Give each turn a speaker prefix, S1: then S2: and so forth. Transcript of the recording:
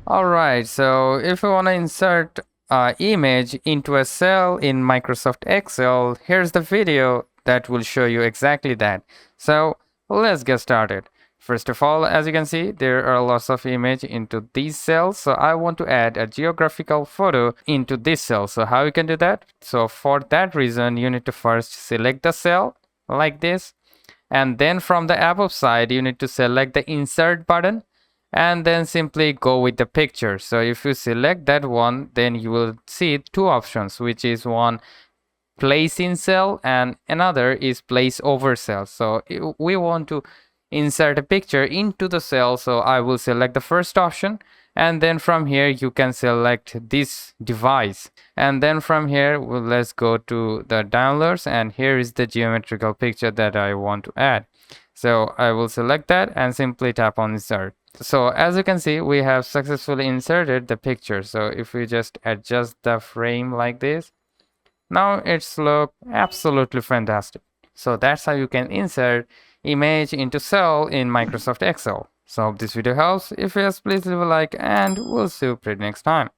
S1: Alright, so if you want to insert image into a cell in Microsoft Excel, here's the video that will show you exactly that. So let's get started. First of all, as you can see, there are lots of image into these cells. So I want to add a geographical photo into this cell. So how you can do that? So for that reason, you need to first select the cell like this. And then from the above side, you need to select the insert button and then simply go with the picture. So if you select that one, then you will see two options, which is one place in cell and another is place over cell. So we want to insert a picture into the cell, so I will select the first option, and then from here you can select this device, and then from here let's go to the downloads, and here is the geometrical picture that I want to add. So I will select that and simply tap on insert. So as you can see, we have successfully inserted the picture. So if we just adjust the frame like this, now it's look absolutely fantastic. So that's how you can insert image into cell in Microsoft Excel. So hope this video helps. If yes, please leave a like and we'll see you pretty next time.